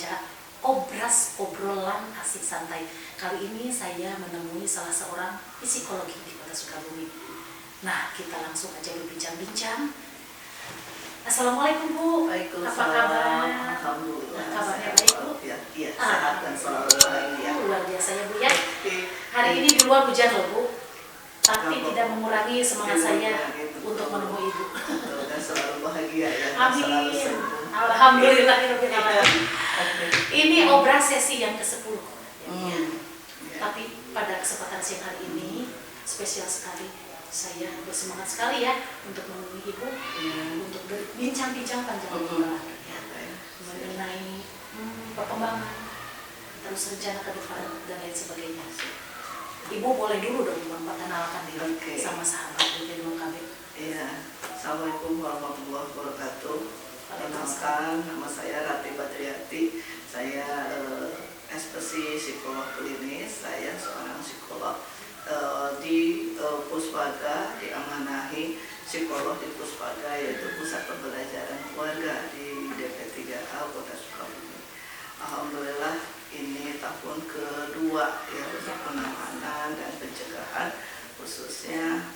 acara Obras Obrolan Asik Santai. Kali ini saya menemui salah seorang psikologi di Kota Sukabumi. Nah, kita langsung aja berbincang-bincang. Assalamualaikum Bu. Apa kabar? Alhamdulillah. Kabarnya baik Bu? Iya, sehat dan selalu bahagia. Luar biasa ya Bu ya. Hari ini di luar hujan loh Bu, tapi tidak mengurangi semangat saya untuk menemui Ibu. Dan selalu bahagia ya. Amin. Selalu senang. Alhamdulillah. Ini obras sesi yang ke-10. Ya. Tapi pada kesempatan siang hari ini spesial sekali. Saya bersemangat sekali ya untuk menemui Ibu, untuk berbincang-bincang panjang lebar ya, mengenai perkembangan, terus rencana ke depan dan lain sebagainya. Ibu boleh dulu dong memperkenalkan diri sama sahabat dari KB. Iya. Assalamualaikum warahmatullahi wabarakatuh. Perkenalkan, nama saya Rati Badriati. Saya ekspresi psikolog klinis. Saya seorang psikolog di Puspaga, diamanahi psikolog di Puspaga, yaitu Pusat Pembelajaran Keluarga di DP3A Kota Sukabumi. Alhamdulillah ini tahun kedua ya untuk penanganan dan pencegahan, khususnya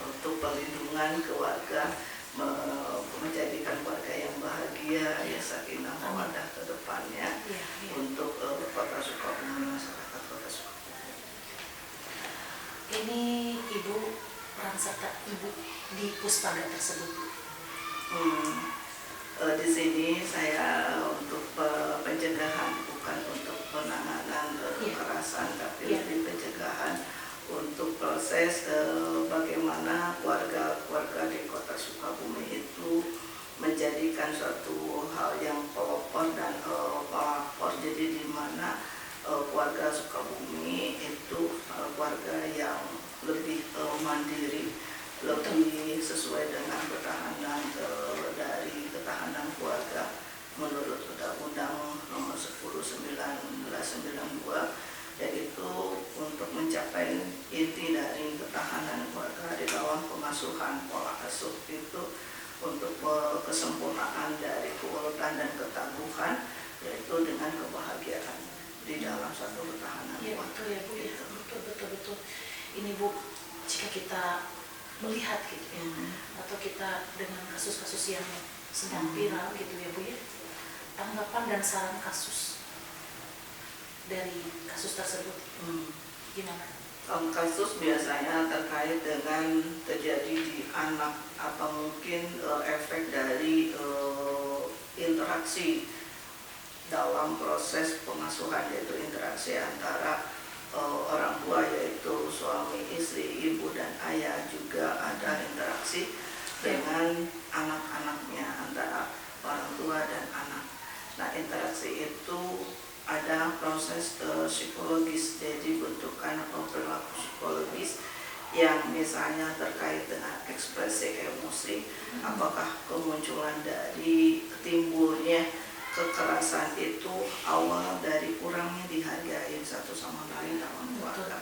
untuk perlindungan keluarga, menjadikan keluarga yang bahagia, ya sakinah mawaddah ke depannya untuk Kota Sukabumi, masyarakat Kota Sukabumi. Ini Ibu peran serta Ibu di Puspaga tersebut. Di sini saya untuk pencegahan, bukan untuk penanganan kekerasan, tapi lebih pencegahan untuk proses bagaimana keluarga di Kota Sukabumi itu menjadikan suatu hal yang pelopor dan pelapor. Jadi di mana keluarga Sukabumi itu keluarga yang lebih mandiri, lebih sesuai dengan ketahanan dari ketahanan keluarga menurut Undang-Undang Nomor 10 1992, yaitu untuk mencapai inti dari ketahanan keluarga di dalam pengasuhan pola asuh itu untuk kesempurnaan dari keuletan dan ketangguhan, yaitu dengan kebahagiaan di dalam satu ketahanan keluarga. Betul ya Bu ya, betul. Ini Bu, jika kita melihat gitu ya, atau kita dengan kasus-kasus yang sedang viral gitu ya Bu ya, tanggapan dan saran kasus dari kasus tersebut gimana? Kasus biasanya terkait dengan terjadi di anak atau mungkin efek dari interaksi dalam proses pengasuhan, yaitu interaksi antara orang tua, yaitu suami, istri, ibu dan ayah. Juga ada interaksi dengan anak-anaknya, antara orang tua dan anak. Nah, interaksi itu ada proses psikologis, jadi bentukan atau perilaku psikologis yang misalnya terkait dengan ekspresi emosi, apakah kemunculan dari timbulnya kekerasan itu awal dari kurangnya dihargai satu sama lain dalam keluarga.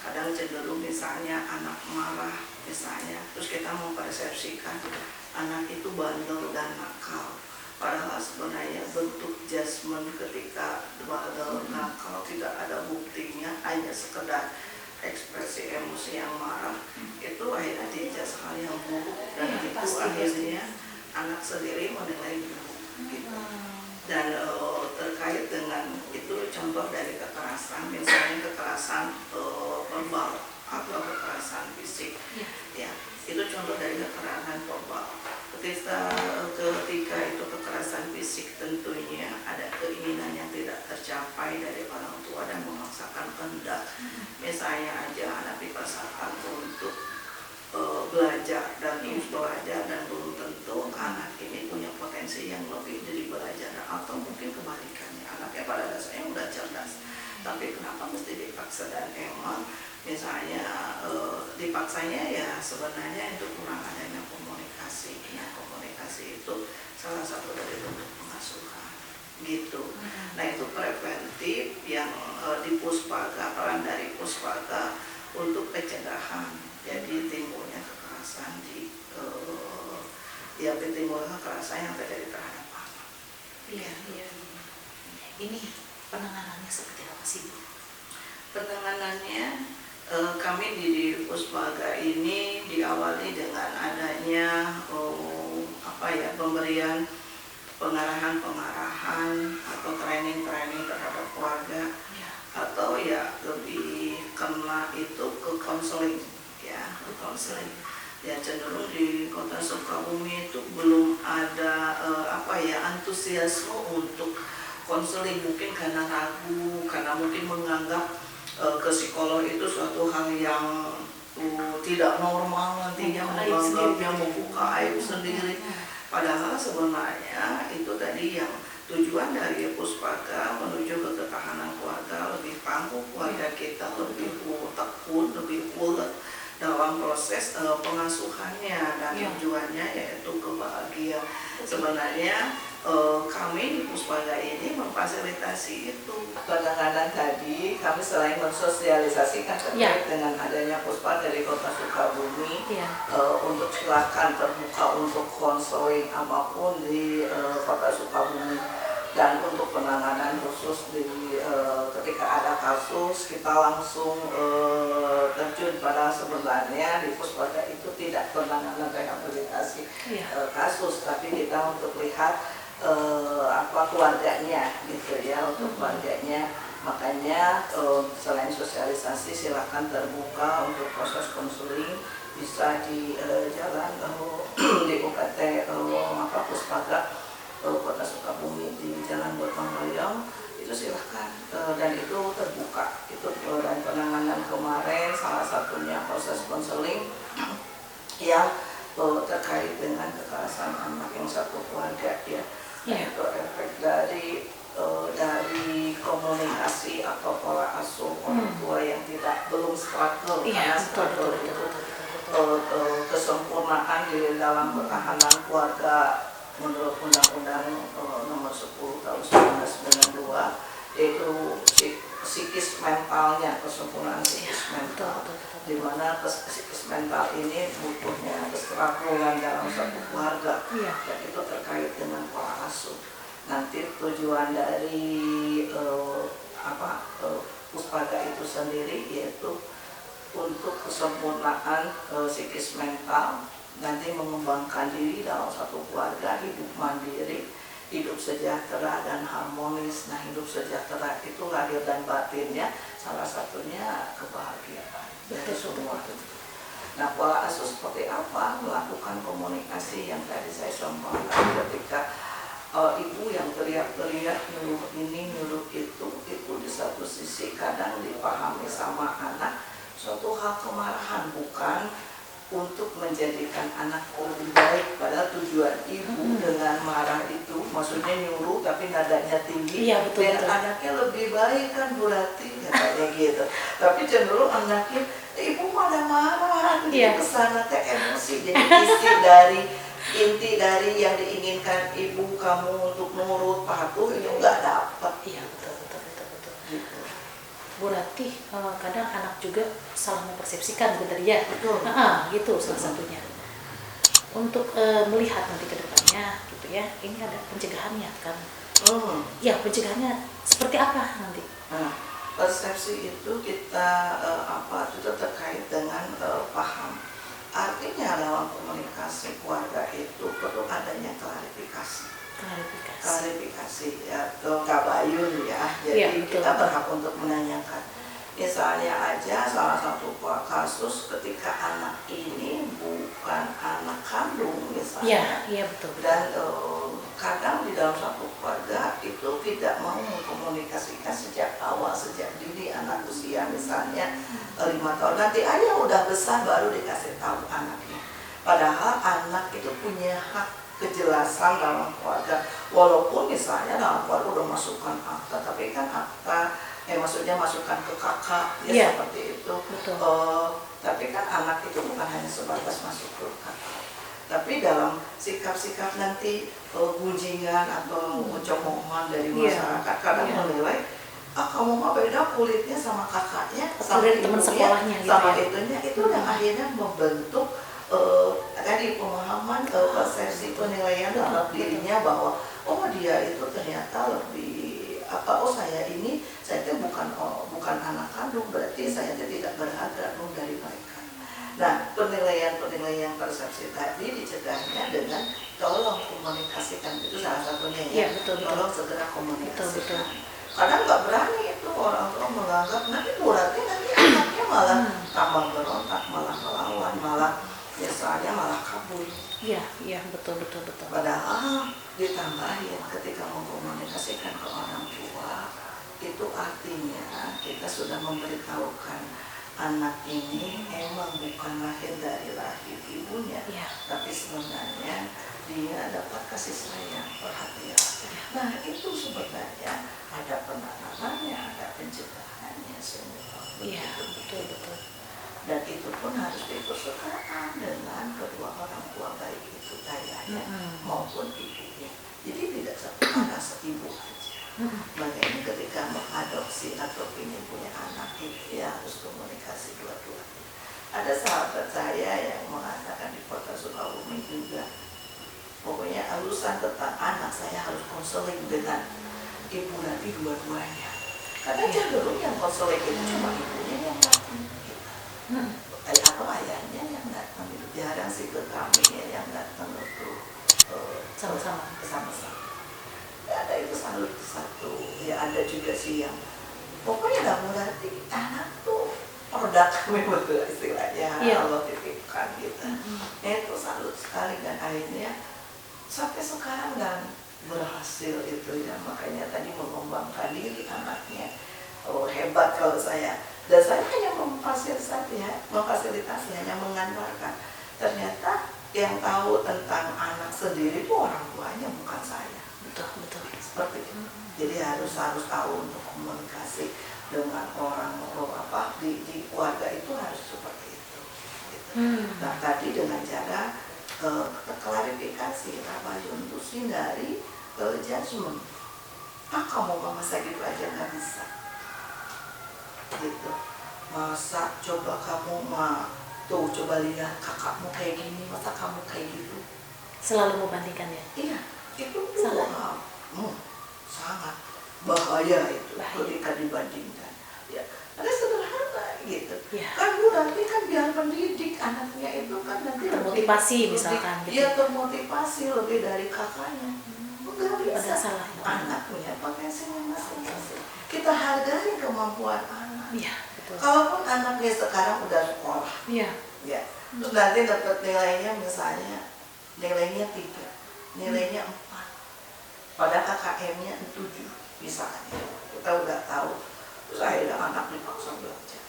Kadang cenderung misalnya anak marah misalnya, terus kita mempersepsikan anak itu bandel dan nakal. Padahal sebenarnya bentuk judgement ketika bandel nakal tidak ada buktinya, hanya sekedar ekspresi emosi yang marah, itu akhirnya dijudge hal yang buruk, dan itu akhirnya anak sendiri menilai buruk gitu. Dan terkait dengan itu contoh dari kekerasan, misalnya kekerasan verbal atau kekerasan fisik, ya itu contoh dari kekerasan verbal. Ketika itu kekerasan fisik, tentunya ada keinginan yang tidak tercapai dari orang tua dan memaksakan kehendak. Misalnya aja anak dipaksakan untuk belajar dan terus belajar, dan belum tentu anak ini punya potensi yang lebih dari belajar, atau mungkin kebalikannya, anaknya pada dasarnya udah cerdas, tapi kenapa mesti dipaksa? Dan emang misalnya dipaksanya ya sebenarnya itu kurang adanya komunikasi. Nah, komunikasi itu salah satu dari bentuk pengasuhan gitu. Nah, itu preventif yang di Puspaga, peran dari Puspaga untuk pencegahan. Jadi timbulnya kekerasan timbulnya kekerasan yang terjadi terhadap anak. ini penanganannya seperti apa sih Bu? Penanganannya kami di Puspaga ini diawali dengan adanya pemberian pengarahan atau training terhadap keluarga Ya. atau ya lebih kena itu ke konseling ya, ke konseling. Ya cenderung di Kota Sukabumi itu belum ada antusiasme untuk konseling, mungkin karena ragu, karena mungkin menganggap ke psikolog itu suatu hal yang tidak normal, nantinya menganggapnya membuka aib sendiri. Padahal sebenarnya itu tadi yang tujuan dari Puspaga menuju ke ketahanan keluarga, lebih tangguh keluarga kita, lebih tekun, lebih ulet dalam proses pengasuhannya, dan tujuannya yaitu kebahagiaan. Sebenarnya kami di Puspaga ini memfasilitasi itu. Kadang-kadang tadi kami selain mensosialisasikan terkait dengan adanya Puspa dari Kota Sukabumi, untuk silakan terbuka untuk konseling apapun di Kota Sukabumi, dan untuk penanganan khusus di ketika ada kasus kita langsung terjun. Pada sebenarnya di Puspaga itu tidak penanganan rehabilitasi kasus, tapi kita untuk lihat keluarganya gitu ya, untuk keluarganya. Makanya selain sosialisasi silakan terbuka untuk proses konseling, bisa di jalan di UKT Puspaga Kota Sukabumi di Jalan Gotong Royong, itu silakan, dan itu terbuka. Itu dan penanganan kemarin salah satunya proses konseling yang terkait dengan kekerasan anak yang satu keluarga ya. Itu efek dari komunikasi atau pola asuh orang tua yang belum struggle, karena struggle itu kesempurnaan di dalam ketahanan keluarga menurut Undang-Undang Nomor 10 Tahun 1992, yaitu psikis mentalnya, kesempurnaan psikis mental, di mana psikis mental ini butuhnya kestruggle dalam satu keluarga, dan itu terkait dengan pola asuh. Nanti tujuan dari Puspaga itu sendiri yaitu untuk kesempurnaan psikis mental, nanti mengembangkan diri dalam satu keluarga, hidup mandiri, hidup sejahtera dan harmonis. Nah, hidup sejahtera itu lahir dan batinnya, salah satunya kebahagiaan dari semua. Nah, pola asuh seperti apa? Melakukan komunikasi yang tadi saya contohkan, ketika ibu yang teriak-teriak nyuruh ini nyuruh itu di satu sisi kadang dipahami sama anak suatu hal kemarahan, bukan untuk menjadikan anak lebih baik. Padahal tujuan ibu dengan marah itu maksudnya nyuruh tapi nadanya tinggi, biar anaknya lebih baik kan Bu Rati, katanya gitu. Tapi cenderung anaknya ibu ada marah, jadi kesana teh emosi, jadi inti dari yang diinginkan ibu kamu untuk nurut patuh itu nggak dapat. Iya betul. Gitu. Bu Rati, kadang anak juga salah mempersepsikan benar ya. Betul. Gitu salah satunya. Untuk melihat nanti ke depannya gitu ya, ini ada pencegahannya kan. Ya, pencegahannya seperti apa nanti? Nah, persepsi itu kita itu terkait dengan paham. Artinya dalam komunikasi keluarga itu perlu adanya klarifikasi ya, atau tabayun ya. Jadi kita berhak untuk menanyakan. Misalnya aja salah satu kasus ketika anak ini bukan anak kandung misalnya. Iya betul. Dan kadang di dalam satu keluarga itu tidak mau mengkomunikasikan sejak awal, sejak dini anak usia misalnya 5 tahun. Nanti ayah udah besar baru dikasih tahu anaknya. Padahal anak itu punya hak kejelasan dalam keluarga. Walaupun misalnya dalam keluarga udah masukkan akta, tapi kan akta maksudnya masukkan ke kakak ya, seperti itu. Tapi kan anak itu bukan hanya sebatas masuk ke kakak. Tapi dalam sikap-sikap nanti gunjingan atau cemohan dari masyarakat kadang menilai kamu mah beda kulitnya sama kakaknya, sama teman sekolahnya gitu sama itunya, itu yang akhirnya membentuk tadi pemahaman persepsi penilaian dalam dirinya bahwa oh dia itu ternyata lebih apa saya ini saya itu bukan anak kandung, berarti saya itu tidak berhak dari mereka. Nah, penilaian persepsi tadi dicegahnya dengan tolong komunikasikan, itu salah satunya ya. Betul. Tolong segera komunikasikan. Betul. Kadang nggak berani itu orang tua menganggap nanti berarti nanti anaknya malah tambah berontak, malah melawan, malah biasanya malah kabur. Iya, betul. Padahal ditambahin ketika mengkomunikasikan ke orang tua, itu artinya kita sudah memberitahukan anak ini emang bukan lahir dari rahim ibunya, tapi sebenarnya dia dapat kasih sayang, perhatian. Nah itu sebenarnya ada penanganannya, ada pencegahannya semua. Betul. Dan itu pun harus dipersertakan dengan kedua orang tua, baik itu ayahnya maupun ibunya. Jadi tidak satu anak ibu aja. Makanya ketika mengadopsi atau ingin punya anak itu ya harus komunikasi dua-duanya. Ada sahabat saya yang mengatakan di kota Sukabumi juga, pokoknya urusan tentang anak saya harus konseling dengan ibu nanti dua-duanya. Karena cenderung yang konseling itu cuma ibunya yang datang kita, atau ayahnya yang datang itu. Jarang sih ke kami yang datang untuk Sama-sama. Ada itu satu ya, ada juga sih yang pokoknya nggak berarti anak tuh produk kami betul istilahnya Allah titipkan gitu. Itu salut sekali dan akhirnya sampai sekarang dan berhasil itu ya. Makanya tadi mengembangkan diri anaknya, hebat kalau saya. Dan saya hanya memfasilitasi, hanya mengantarkan. Ternyata yang tahu tentang anak sendiri itu orang tuanya, bukan saya. Betul. Seperti itu. Jadi harus tahu untuk komunikasi dengan orang di keluarga itu harus seperti itu. Gitu. Nah tadi dengan cara klarifikasi, tabayun, terus hindari judgment. Kamu masa gitu aja nggak bisa. Gitu. Masa coba kamu coba lihat kakakmu kayak gini, masa kamu kayak gitu. Selalu membandingkan ya. Iya. Itu salah. Sangat bahaya itu ketika dibandingkan. Ya, ada sederhana gitu. Kan Bu nanti kan biar mendidik anaknya itu kan nanti termotivasi misalkan. Dia termotivasi lebih dari kakaknya. Enggak bisa. Salah. Anak punya potensinya masing-masing. Kita hargai kemampuan anak. Betul. Kalaupun anaknya sekarang udah sekolah. Ya. Terus nanti dapat nilainya misalnya nilainya 3, nilainya 4. Pada KKM-nya 7 misalnya, kita udah tahu. Terus akhirnya anak dipaksa belajar.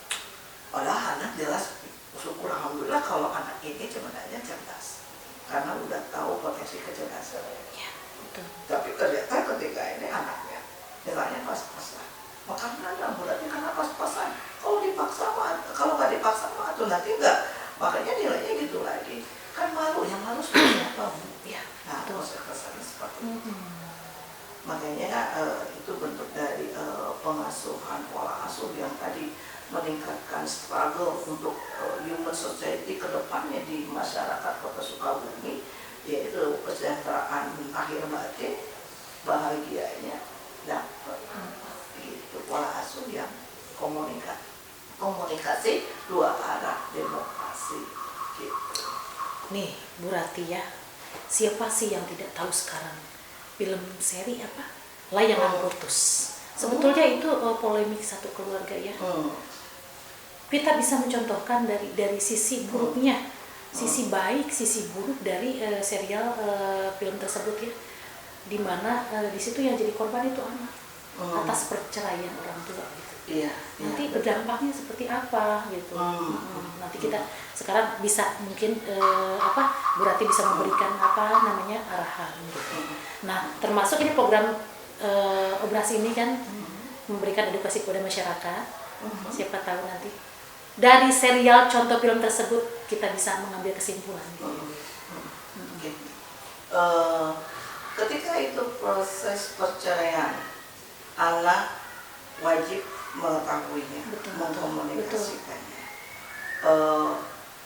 Padahal anak jelas, syukur alhamdulillah kalau anak ini sebenarnya cerdas, karena udah tahu potensi kecerdasan. Betul. Tapi ternyata ketika ini anaknya, misalnya pas-pasan, makanya berarti karena pas-pasan. Kalau dipaksa kalau nggak dipaksa tuh nanti nggak, makanya nilainya gitu lagi. Kan malu, yang malu sebenarnya apa Bu? Nah, kesannya seperti itu. Makanya itu bentuk dari pengasuhan, pola asuh yang tadi meningkatkan struggle untuk human society ke depannya di masyarakat Kota Sukabumi, yaitu kesejahteraan akhir batin, bahagianya dapat gitu, pola asuh yang komunikasi dua arah, demokrasi gitu. Nih Bu Rati ya, siapa sih yang tidak tahu sekarang film seri Layangan Putus. Sebetulnya itu polemik satu keluarga ya. Kita bisa mencontohkan dari sisi buruknya, sisi baik, sisi buruk dari serial film tersebut ya. Dimana di situ yang jadi korban itu anak atas perceraian orang tua gitu. Nanti berdampaknya seperti apa gitu. Nanti kita sekarang bisa mungkin Bu Rati bisa memberikan arahan gitu. Nah, termasuk ini program operasi ini kan memberikan edukasi kepada masyarakat. Siapa tahu nanti dari serial contoh film tersebut kita bisa mengambil kesimpulan. Ketika itu proses perceraian, anak wajib mengetahuinya, mengkomunikasikannya.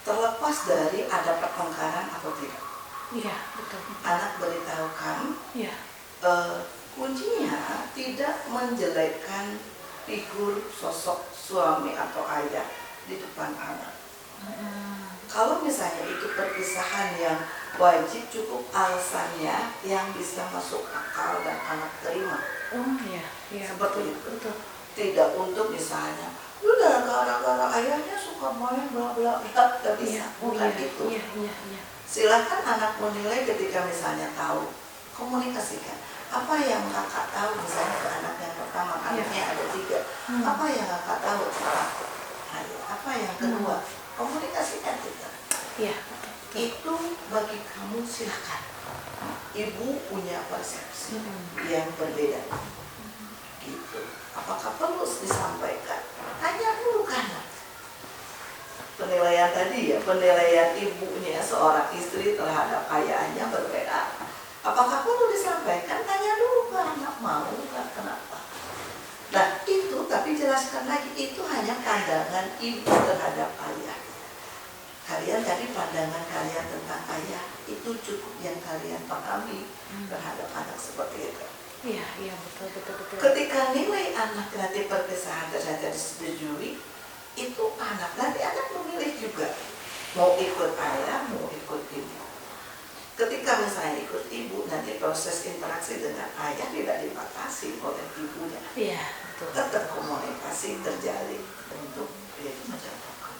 Terlepas dari ada pertengkaran atau tidak. Iya, betul. Anak beritahukan, kuncinya tidak menjelekkan figur sosok suami atau ayah di depan anak. Kalau misalnya itu perpisahan yang wajib, cukup alasannya yang bisa masuk akal dan anak terima. Oh iya, Seperti itu. betul. Tidak untuk misalnya, udah gara-gara ayahnya suka main bla bla bla, gak bisa. Bukan itu. Iya. Silakan anak menilai ketika misalnya tahu, komunikasikan. Apa yang kakak tahu misalnya ke anak yang pertama, anaknya ada 3. Apa yang kakak tahu tentang ayah? Apa yang kedua? Komunikasikan kita. Iya. Itu bagi kamu silakan. Ibu punya persepsi yang berbeda. Gitu. Apakah perlu disampaikan? Tanya dulu kan. Penilaian tadi ya, penilaian ibunya seorang istri terhadap ayahnya berbeda. Apakah perlu disampaikan? Tanya dulu ke anak, mau kan, kenapa? Nah itu, tapi jelaskan lagi, itu hanya pandangan ibu terhadap ayah. Kalian tadi pandangan kalian tentang ayah itu cukup yang kalian pahami terhadap anak seperti itu. Iya, betul. Ketika nilai anak nanti perpisahan ternyata disetujui, itu anak memilih juga mau ikut ayah, mau ikut ibu. Ketika misalnya ikut ibu, nanti proses interaksi dengan ayah tidak dibatasi oleh ibunya. Iya, betul. Tetap komunikasi terjalin untuk itu menjatuhkan.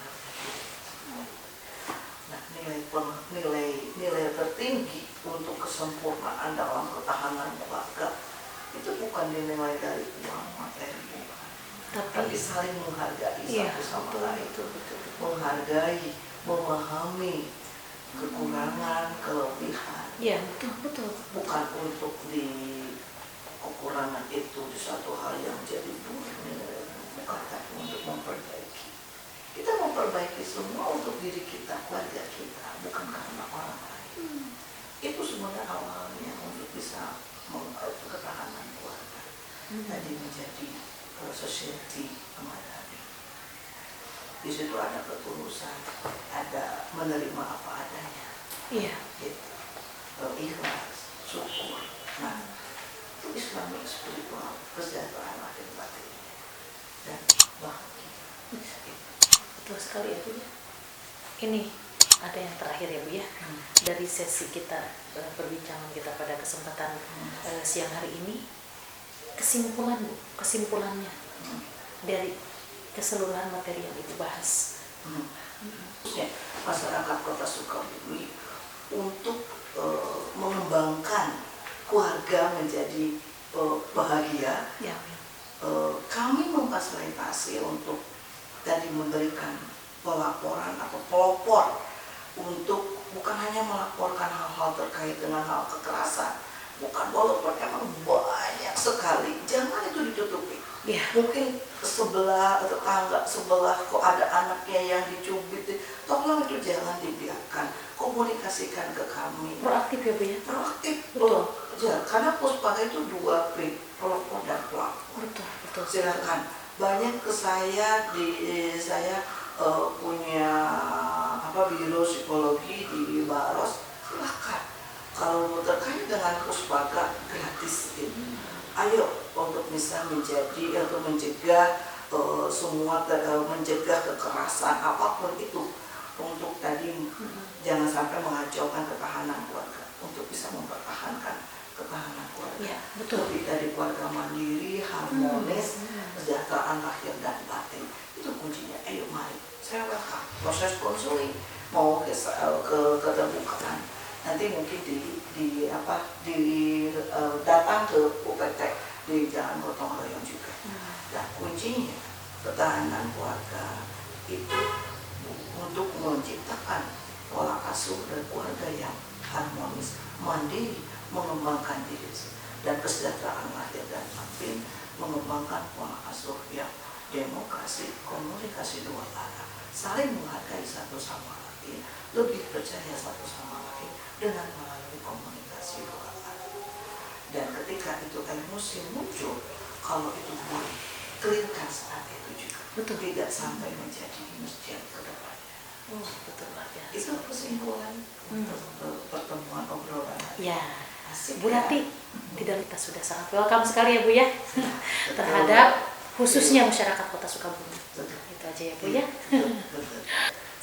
Nah, nilai tertinggi untuk kesempurnaan dalam ketahanan keluarga itu bukan dinilai dari uang materi, tapi saling menghargai satu sama lain, menghargai, memahami kekurangan, kelebihan. Iya, betul. Bukan untuk di kekurangan itu di satu hal yang jadi buruk, bukan, tapi untuk memperbaiki. Kita memperbaiki semua untuk diri kita, keluarga kita, bukan karena orang lain. Itu sebenarnya awalnya untuk bisa ketahanan keluarga. Tadi menjadi society memadai. Di situ ada ketulusan, ada menerima apa adanya. Iya. Gitu. Ikhlas, syukur. Nah, itu Islamic spiritual, kesejahteraan lahir batin dan bahagia. Betul sekali ya Bu ya. Ini ada yang terakhir ya Bu ya, dari sesi kita perbincangan kita pada kesempatan siang hari ini, kesimpulannya dari keseluruhan materi yang Ibu bahas. Masyarakat Kota Sukabumi untuk mengembangkan keluarga menjadi bahagia. Ya. Kami memfasilitasi untuk tadi memberikan pelaporan atau pelopor untuk bukan hanya melaporkan hal-hal terkait dengan hal kekerasan, bukan, walaupun emang banyak sekali, jangan itu ditutupi. Ya. Mungkin sebelah tetangga sebelah kok ada anaknya yang dicubit, tolong itu jangan dibiarkan, komunikasikan ke kami. Proaktif ya Bu ya. Proaktif, betul. Ya, karena Puspaga itu 2 P, pelopor dan pelapor. Betul. Silakan. Banyak ke saya saya punya biro psikologi di Baros, silakan. Kalau terkait dengan Puspaga gratis, ayo untuk bisa menjadi atau mencegah semua mencegah kekerasan apapun itu, untuk tadi jangan sampai mengacaukan ketahanan keluarga, untuk bisa mempertahankan ketahanan keluarga. Ya, betul. Lebih dari keluarga mandiri, harmonis, kesejahteraan lahir dan batin. Itu kuncinya. Ayo mari, saya welcome. Proses konseling mau ke keterbukaan. Nanti mungkin datang ke UPT di Jalan Gotong Royong juga. Nah, kuncinya ketahanan keluarga itu untuk menciptakan pola asuh dan keluarga yang harmonis, mandiri, mengembangkan diri, dan kesejahteraan lahir dan batin, mengembangkan pola asuh yang demokrasi, komunikasi dua arah, saling menghargai satu sama lain, lebih percaya satu sama lain dengan melalui komunikasi dua arah. Dan ketika itu emosi muncul, kalau itu boleh clearkan saat itu juga. Betul. Tidak sampai menjadi masjid ke depannya. Betul lah ya. Itu kesimpulan untuk pertemuan obrolan Ya, Bu Rati tidak lupa sudah sangat welcome sekali ya Bu ya terhadap khususnya masyarakat Kota Sukabumi. Itu aja ya Bu ya.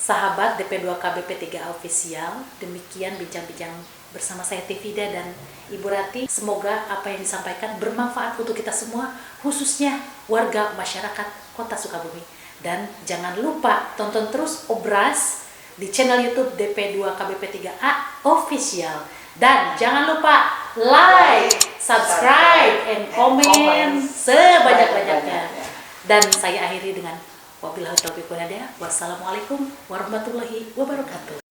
Sahabat DP2KBP3 Official, demikian bincang-bincang bersama saya Tivida dan Ibu Rati. Semoga apa yang disampaikan bermanfaat untuk kita semua, khususnya warga masyarakat Kota Sukabumi. Dan jangan lupa tonton terus Obras di channel YouTube DP2KBP3A Official. Dan jangan lupa like, subscribe, and comment sebanyak-banyaknya. Dan saya akhiri dengan wabillahi taufiq wal hidayah. Wassalamualaikum warahmatullahi wabarakatuh.